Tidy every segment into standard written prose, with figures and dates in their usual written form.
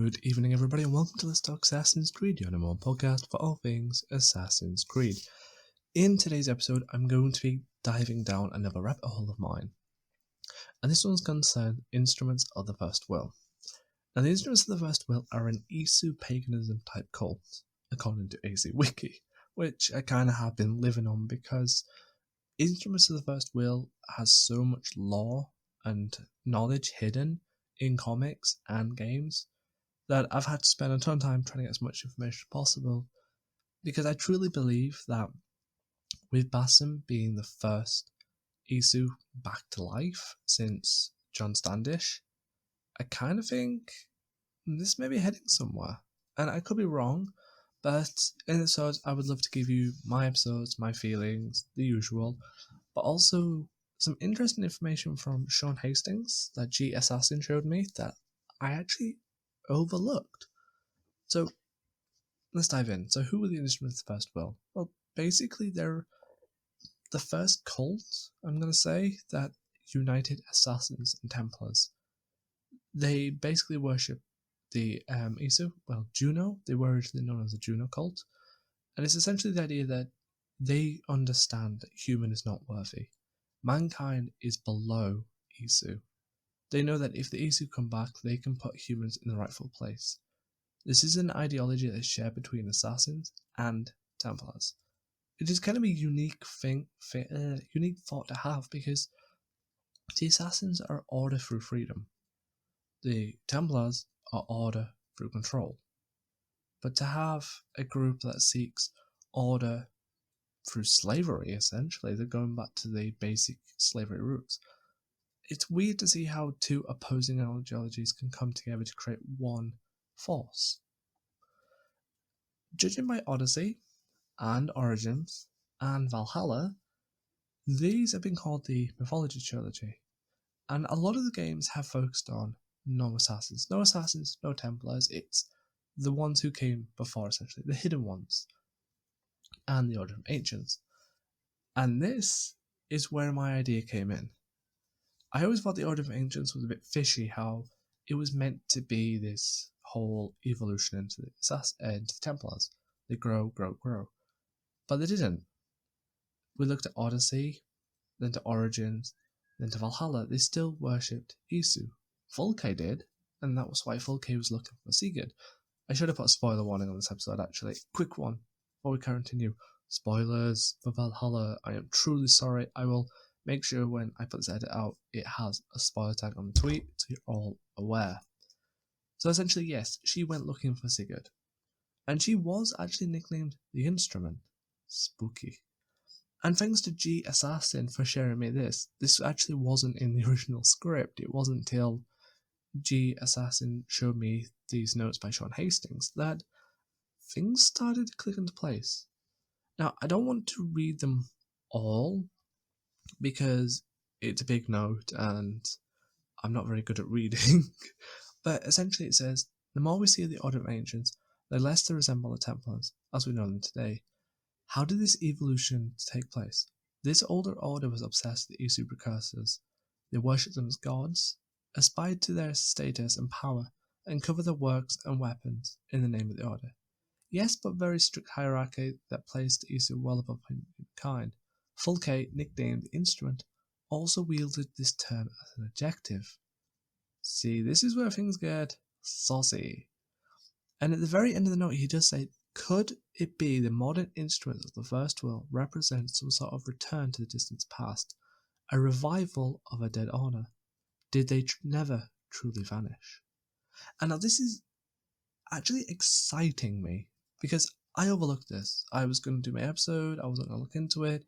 Good evening, everybody, and welcome to Let's Talk Assassin's Creed, your number one podcast for all things Assassin's Creed. In today's episode, I'm going to be diving down another rabbit hole of mine, and this one's concerned instruments of the First Will. Now, the instruments of the First Will are an Isu paganism type cult, according to AC Wiki, which I kind of have been living on because Instruments of the First Will has so much lore and knowledge hidden in comics and games that I've had to spend a ton of time trying to get as much information as possible, because I truly believe that with Basim being the first Isu back to life since John Standish, I kind of think this may be heading somewhere. And I could be wrong, but in this episode I would love to give you my episodes, my feelings, the usual, but also some interesting information from Sean Hastings that G Assassin showed me that I actually overlooked. So let's dive in. So who were the Instruments of the First Will? Well, basically they're the first cult, I'm going to say, that united assassins and Templars. They basically worship the Isu, Juno. They were originally known as the Juno cult, and it's essentially the idea that they understand that human is not worthy. Mankind is below Isu. They know that if the Isu come back, they can put humans in the rightful place. This is an ideology that is shared between assassins and Templars. It is kind of a unique thought to have, because the assassins are order through freedom. The Templars are order through control. But to have a group that seeks order through slavery, essentially, they're going back to the basic slavery roots. It's weird to see how two opposing ideologies can come together to create one force. Judging by Odyssey and Origins and Valhalla, these have been called the Mythology Trilogy, and a lot of the games have focused on no assassins, no Templars. It's the ones who came before, essentially, the hidden ones, and the Order of Ancients. And this is where my idea came in. I always thought the Order of Ancients was a bit fishy, how it was meant to be this whole evolution into the Templars. They grow. But they didn't. We looked at Odyssey, then to Origins, then to Valhalla. They still worshipped Isu. Fulke did, and that was why Fulke was looking for Sigurd. I should have put a spoiler warning on this episode, actually. Quick one, before we continue. Spoilers for Valhalla. I am truly sorry. I will make sure when I put this edit out, it has a spoiler tag on the tweet, so you're all aware. So essentially, yes, she went looking for Sigurd. And she was actually nicknamed the Instrument. Spooky. And thanks to G Assassin for sharing me this. This actually wasn't in the original script. It wasn't until G Assassin showed me these notes by Sean Hastings that things started to click into place. Now, I don't want to read them all because it's a big note and I'm not very good at reading. But essentially it says, the more we see of the Order of Ancients, the less they resemble the Templars, as we know them today. How did this evolution take place? This older order was obsessed with the Isu precursors. They worshipped them as gods, aspired to their status and power, and covered their works and weapons in the name of the order. Yes, but very strict hierarchy that placed the Isu well above humankind. Fulke, nicknamed the Instrument, also wielded this term as an adjective. See, this is where things get saucy. And at the very end of the note, he does say, could it be the modern instruments of the First Will represent some sort of return to the distant past, a revival of a dead order? Did they never truly vanish? And now this is actually exciting me, because I overlooked this. I was going to do my episode, I wasn't going to look into it,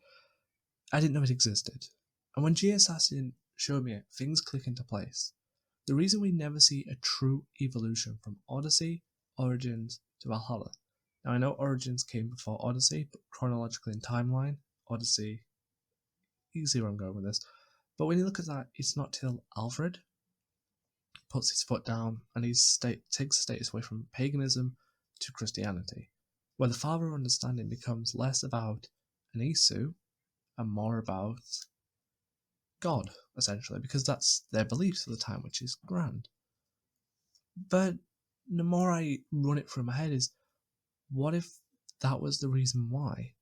I didn't know it existed. And when G Assassin showed me it, things click into place. The reason we never see a true evolution from Odyssey, Origins to Valhalla. Now I know Origins came before Odyssey, but chronologically in timeline, Odyssey, you can see where I'm going with this. But when you look at that, it's not till Alfred puts his foot down and he takes the status away from paganism to Christianity, where the father understanding becomes less about an Isu and more about God, essentially, because that's their beliefs at the time, which is grand. But the more I run it through my head is, what if that was the reason why?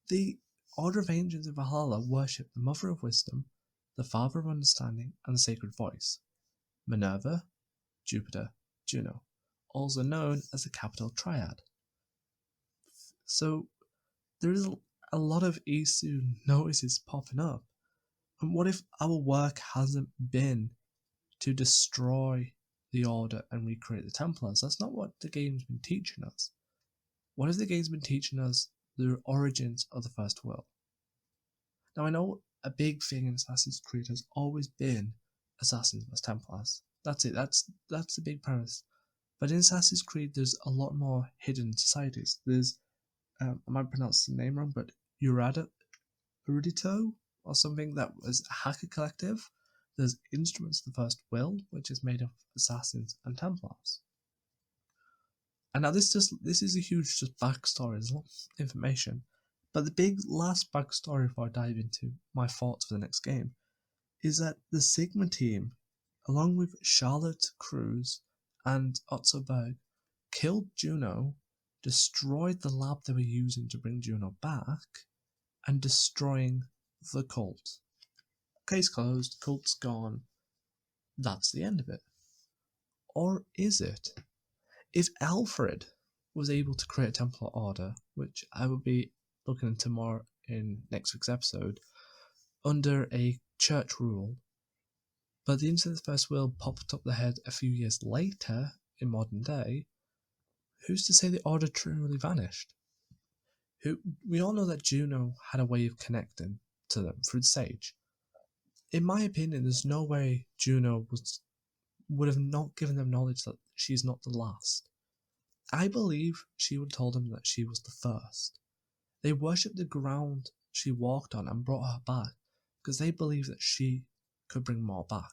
The Order of Ancients in Valhalla worship the Mother of Wisdom, the Father of Understanding, and the Sacred Voice, Minerva, Jupiter, Juno, also known as the Capital Triad. So there is a lot of Isu notices popping up. And what if our work hasn't been to destroy the Order and recreate the Templars? That's not what the game's been teaching us. What if the game's been teaching us the origins of the First World? Now, I know a big thing in Assassin's Creed has always been Assassins vs Templars. That's it. That's the big premise. But in Assassin's Creed, there's a lot more hidden societies. There's, I might pronounce the name wrong, but Erudito or something that was a hacker collective. There's Instruments of the First Will, which is made of assassins and Templars. And now this is a huge just backstory. There's a lot of information. But the big last backstory before I dive into my thoughts for the next game is that the Sigma team, along with Charlotte Cruz and Otto Berg, killed Juno, destroyed the lab they were using to bring Juno back, and destroying the cult. Case closed, cult's gone. That's the end of it. Or is it? If Alfred was able to create a Templar Order, which I will be looking into more in next week's episode, under a church rule, but the Incident of the First Will popped up the head a few years later in modern day, who's to say the Order truly vanished? We all know that Juno had a way of connecting to them through the Sage. In my opinion, there's no way Juno would have not given them knowledge that she's not the last. I believe she would have told them that she was the first. They worshipped the ground she walked on and brought her back because they believe that she could bring more back.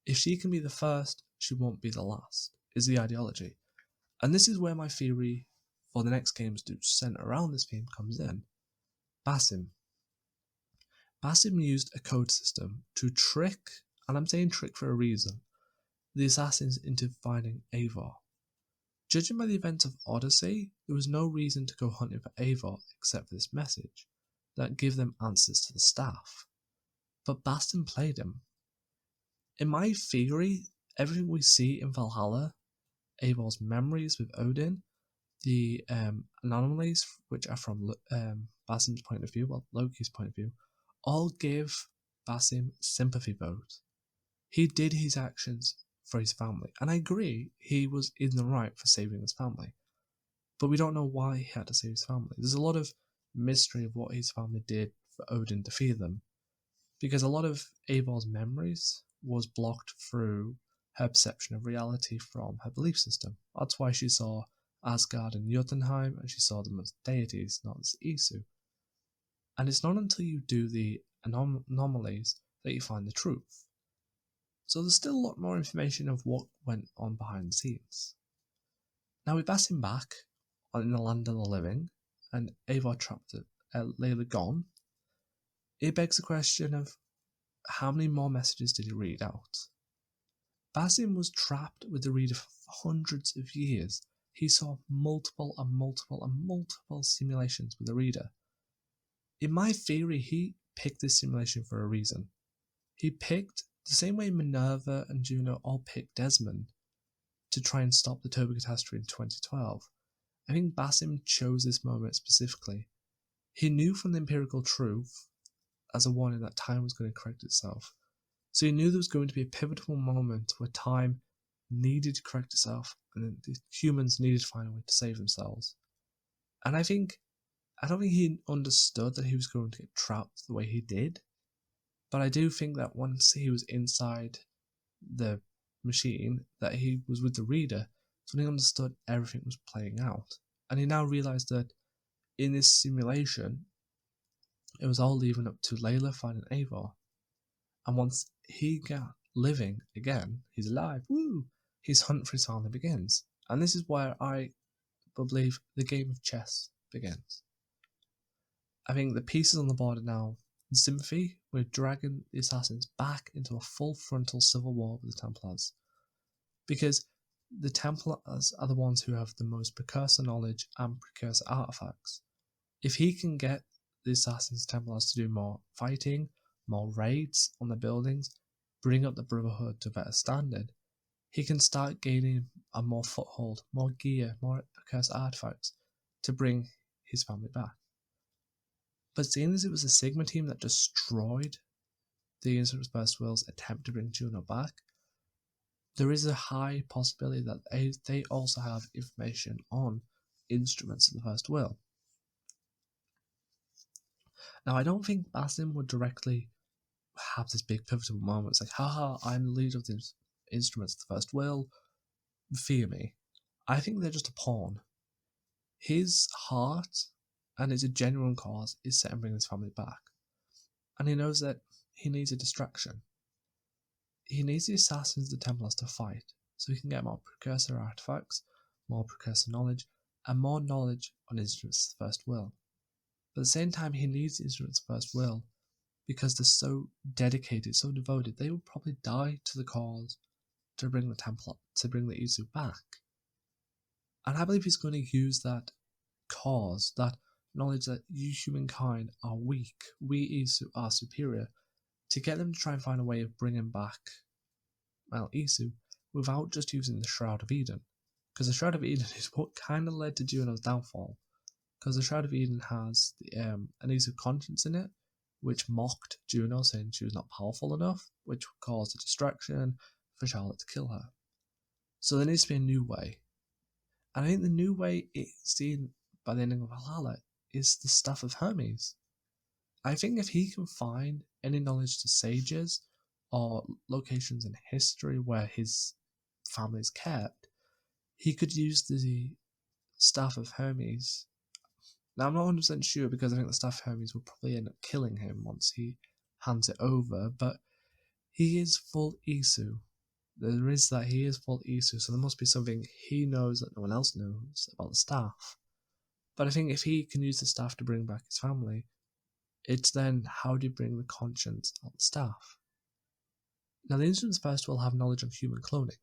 If she can be the first, she won't be the last, is the ideology. And this is where my theory for the next games to center around this theme comes in. Basim. Basim used a code system to trick, and I'm saying trick for a reason, the assassins into finding Eivor. Judging by the events of Odyssey, there was no reason to go hunting for Eivor except for this message that gave them answers to the staff. But Basim played him. In my theory, everything we see in Valhalla, Eivor's memories with Odin, the anomalies which are from Basim's point of view, well, Loki's point of view, all give Basim sympathy vote. He did his actions for his family, and I agree he was in the right for saving his family. But we don't know why he had to save his family. There's a lot of mystery of what his family did for Odin to fear them, because a lot of Eivor's memories was blocked through her perception of reality from her belief system. That's why she saw Asgard and Jotunheim, and she saw them as deities, not as Isu. And it's not until you do the anomalies that you find the truth. So there's still a lot more information of what went on behind the scenes. Now we pass him back in the land of the living, and Eivor trapped at Layla gone. It begs the question of how many more messages did he read out? Basim was trapped with the reader for hundreds of years. He saw multiple and multiple and multiple simulations with the reader. In my theory, he picked this simulation for a reason. He picked, the same way Minerva and Juno all picked Desmond to try and stop the Turbo catastrophe in 2012. I think Basim chose this moment specifically. He knew from the empirical truth as a warning that time was going to correct itself. So he knew there was going to be a pivotal moment where time needed to correct itself and the humans needed to find a way to save themselves. And I don't think he understood that he was going to get trapped the way he did. But I do think that once he was inside the machine, that he was with the reader, so he understood everything was playing out. And he now realised that in this simulation, it was all leading up to Layla finding Eivor. And once he got living again, he's alive, woo! His hunt for his family begins. And this is where I believe the game of chess begins. I think the pieces on the board are now in sympathy. We're dragging the assassins back into a full frontal civil war with the Templars. Because the Templars are the ones who have the most precursor knowledge and precursor artifacts. If he can get the Assassins Templars to do more fighting, more raids on the buildings, bring up the Brotherhood to a better standard, he can start gaining a more foothold, more gear, more precursor artifacts to bring his family back. But seeing as it was the Sigma team that destroyed the Instruments First Will's attempt to bring Juno back, there is a high possibility that they also have information on Instruments of the First Will. Now, I don't think Basim would directly have this big pivotal moment. It's like, haha, I'm the leader of the Instruments of the First Will, fear me. I think they're just a pawn. His heart, and it's a genuine cause, is set on bringing his family back. And he knows that he needs a distraction. He needs the Assassins, the Templars, to fight, so he can get more precursor artifacts, more precursor knowledge, and more knowledge on Instruments of the First Will. But at the same time, he needs the Instruments of the First Will because they're so dedicated, so devoted, they would probably die to the cause to bring the Templar, to bring the Isu back. And I believe he's going to use that cause, that knowledge that you humankind are weak, we Isu are superior, to get them to try and find a way of bringing back, well, Isu, without just using the Shroud of Eden. Because the Shroud of Eden is what kind of led to Juno's downfall. Because the Shroud of Eden has an Isu conscience in it, which mocked Juno, saying she was not powerful enough, which caused a distraction for Charlotte to kill her. So there needs to be a new way. And I think the new way it's seen by the ending of Valhalla is the Staff of Hermes. I think if he can find any knowledge to sages or locations in history where his family is kept, he could use the Staff of Hermes. Now, I'm not 100% sure because I think the Staff of Hermes will probably end up killing him once he hands it over, but he is full Isu. There is that he is full Isu, so there must be something he knows that no one else knows about the staff. But I think if he can use the staff to bring back his family, it's then how do you bring the conscience of the staff? Now, the Instruments First will have knowledge of human cloning.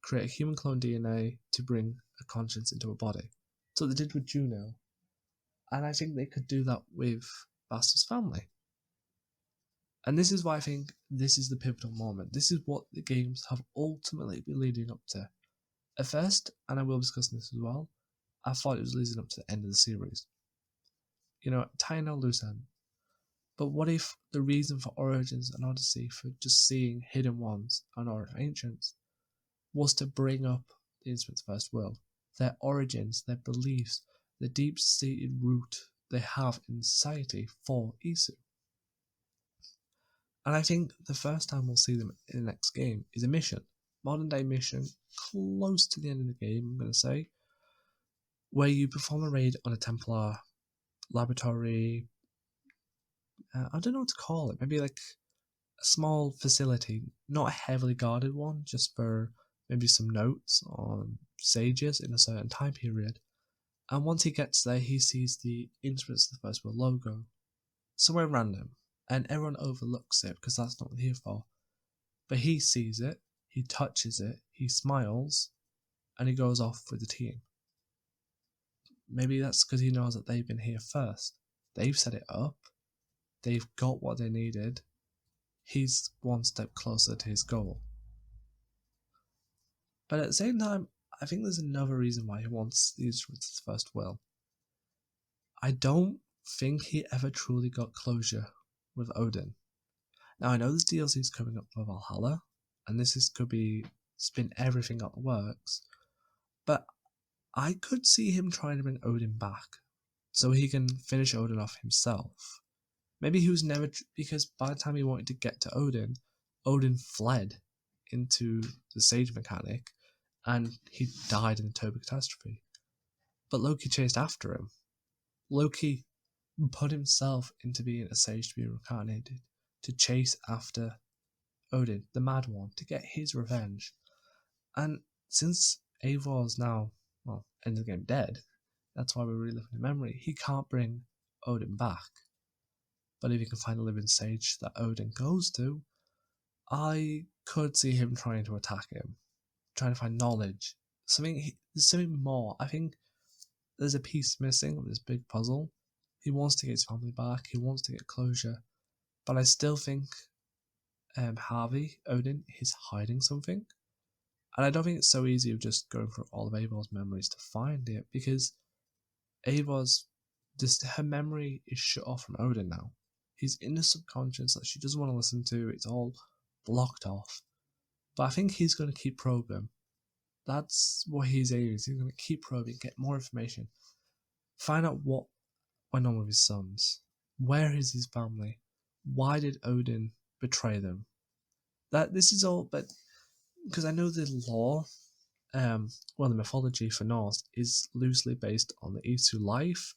Create a human clone DNA to bring a conscience into a body. So they did with Juno. And I think they could do that with Bastard's family. And this is why I think this is the pivotal moment. This is what the games have ultimately been leading up to. At first, and I will discuss this as well, I thought it was leading up to the end of the series. You know, tying a loose end. But what if the reason for Origins and Odyssey for just seeing Hidden Ones and Order of Ancients was to bring up the Instruments First Will, their origins, their beliefs, the deep-seated root they have in society for Isu. And I think the first time we'll see them in the next game is a mission. Modern day mission, close to the end of the game, I'm going to say, where you perform a raid on a Templar laboratory. I don't know what to call it. Maybe like a small facility, not a heavily guarded one, just for maybe some notes on sages in a certain time period. And once he gets there, he sees the Instruments of the First World logo somewhere random, and everyone overlooks it because that's not what they're here for. But he sees it, he touches it, he smiles, and he goes off with the team. Maybe that's because he knows that they've been here first. They've set it up, they've got what they needed, he's one step closer to his goal. But at the same time, I think there's another reason why he wants the Instruments of the First Will. I don't think he ever truly got closure with Odin. Now I know there's DLCs coming up for Valhalla, and could be spin everything out the works, but I could see him trying to bring Odin back, so he can finish Odin off himself. Maybe he was never, because by the time he wanted to get to Odin, Odin fled into the Sage mechanic, and he died in the Toba catastrophe. But Loki chased after him. Loki put himself into being a Sage to be reincarnated, to chase after Odin, the Mad One, to get his revenge. And since Eivor is now, well, end of the game dead, that's why we're reliving the memory, he can't bring Odin back. But if he can find a living sage that Odin goes to, I could see him trying to attack him, trying to find knowledge There's something more. I think there's a piece missing of this big puzzle. He wants to get his family back. He wants to get closure, but I still think Harvey Odin is hiding something, and I don't think it's so easy of just going through all of Avor's memories to find it, because Avor's her memory is shut off from Odin now. He's in the subconscious that she doesn't want to listen to. It's all blocked off. But I think he's going to keep probing. That's what his aim is. He's going to keep probing, get more information, find out what went on with his sons. Where is his family? Why did Odin betray them? This is all, but because I know the lore, the mythology for Norse is loosely based on the Isu life.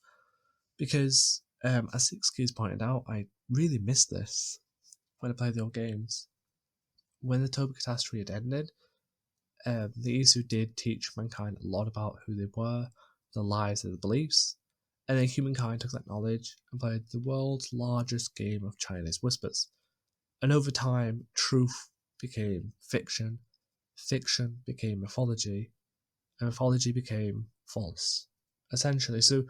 Because, as Six Keys pointed out, I really missed this when I played the old games. When the Toba catastrophe had ended, the Isu did teach mankind a lot about who they were, their lives, and their beliefs, and then humankind took that knowledge and played the world's largest game of Chinese whispers. And over time, truth became fiction, fiction became mythology, and mythology became false, essentially. So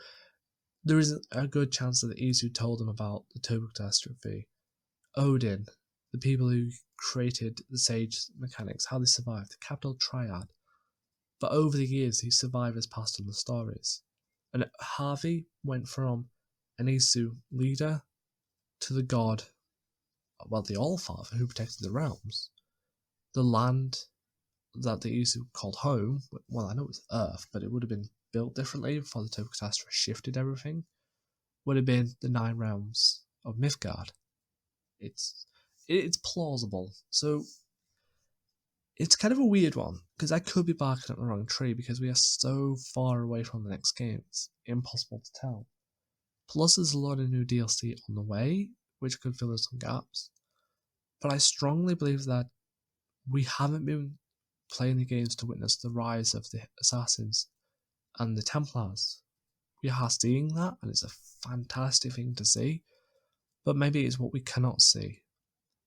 there is a good chance that the Isu told them about the Toba catastrophe, Odin, the people who created the sage mechanics, how they survived, the capital triad. But over the years, these survivors passed on the stories. And Harvey went from an Isu leader to the god, the Allfather, who protected the realms. The land that the Isu called home, well, I know it's Earth, but it would have been built differently before the Toba catastrophe shifted everything, would have been the 9 realms of Midgard. It's plausible. So it's kind of a weird one, because I could be barking up the wrong tree because we are so far away from the next game. It's impossible to tell. Plus, there's a lot of new DLC on the way, which could fill in some gaps. But I strongly believe that we haven't been playing the games to witness the rise of the Assassins and the Templars. We are seeing that, and it's a fantastic thing to see. But maybe it's what we cannot see.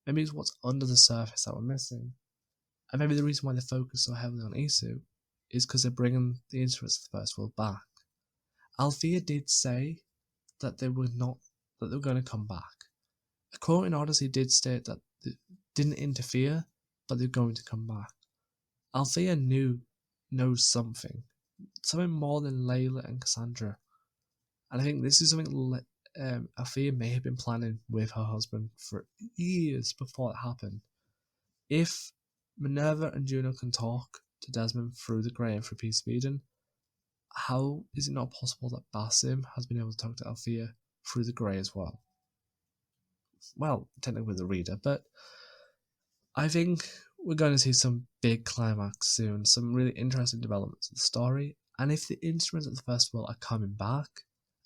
Maybe it's what's under the surface that we're missing. And maybe the reason why they focus so heavily on Isu is because they're bringing the instruments of the First World back. Althea did say that they were going to come back. A quote in Odyssey did state that they didn't interfere, but they're going to come back. Althea knows something more than Layla and Cassandra. And I think this is something Althea may have been planning with her husband for years before it happened. If Minerva and Juno can talk to Desmond through the Grey and through Peace of Eden, how is it not possible that Basim has been able to talk to Althea through the Grey as well? Well, technically with the reader, but I think we're going to see some big climax soon, some really interesting developments of the story, and if the instruments of the festival are coming back,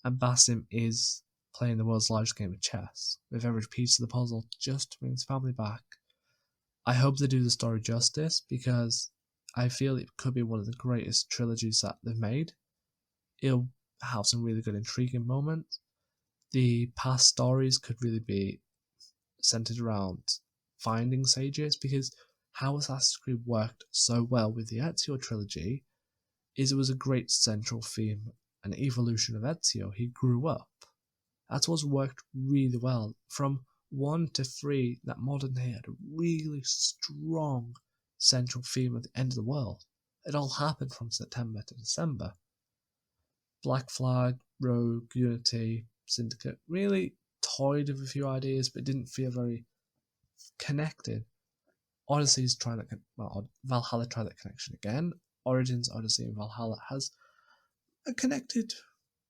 and Basim is playing the world's largest game of chess, with every piece of the puzzle just to bring his family back, I hope they do the story justice, because I feel it could be one of the greatest trilogies that they've made. It'll have some really good intriguing moments. The past stories could really be centered around finding sages, because how Assassin's Creed worked so well with the Ezio trilogy is it was a great central theme and evolution of Ezio. He grew up. That's what's worked really well. From 1 to 3, that modern day had a really strong central theme at the end of the world. It all happened from September to December. Black Flag, Rogue, Unity, Syndicate really toyed with a few ideas, but didn't feel very connected. Odyssey's trying that. Valhalla tried that connection again. Origins, Odyssey, and Valhalla has a connected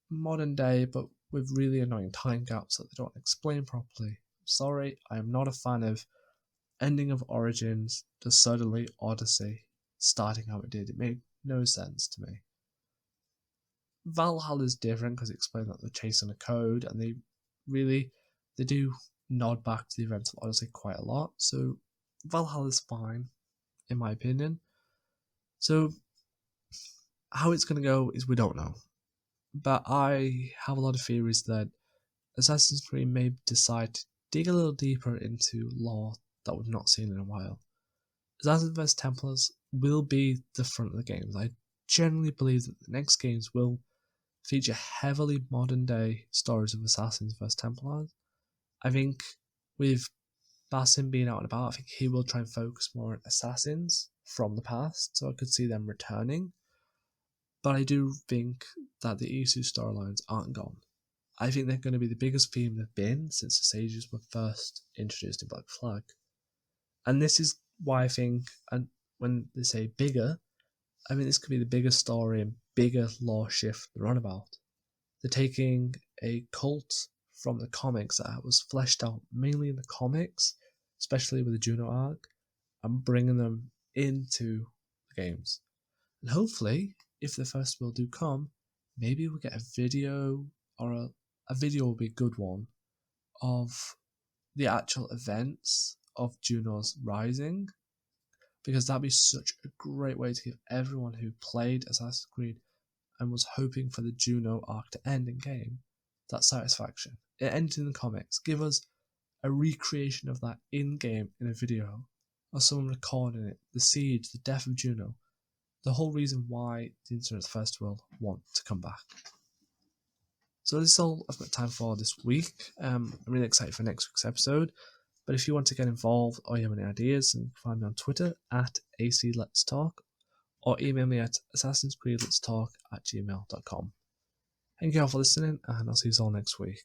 modern day, but with really annoying time gaps that they don't explain properly. Sorry, I am not a fan of ending of Origins to suddenly Odyssey starting how it did. It made no sense to me. Valhalla is different because it explains that they're chasing a code, and they do nod back to the events of Odyssey quite a lot. So Valhalla is fine, in my opinion. So how it's going to go is we don't know. But I have a lot of theories that Assassin's Creed may decide to dig a little deeper into lore that we've not seen in a while. Assassin's vs Templars will be the front of the games. I genuinely believe that the next games will feature heavily modern day stories of assassins versus Templars. I think with Basim being out and about, I think he will try and focus more on assassins from the past, so I could see them returning. But I do think that the Isu storylines aren't gone. I think they're going to be the biggest theme they've been since the Sages were first introduced in Black Flag. And this is why I think, and when they say bigger, I mean this could be the biggest story and bigger lore shift they're on about. They're taking a cult from the comics that was fleshed out mainly in the comics, especially with the Juno arc, and bringing them into the games. And hopefully, if the festival do come, maybe we'll get a video, or a video will be a good one, of the actual events of Juno's Rising, because that'd be such a great way to give everyone who played Assassin's Creed and was hoping for the Juno arc to end in game that satisfaction. It ended in the comics. Give us a recreation of that in game in a video, or someone recording it, the siege, the death of Juno, the whole reason why the Internet Festival want to come back. So this is all I've got time for this week. I'm really excited for next week's episode. But if you want to get involved or you have any ideas, then find me on Twitter at ACLetsTalk or email me at assassinscreedletstalk@gmail.com. Thank you all for listening, and I'll see you all next week.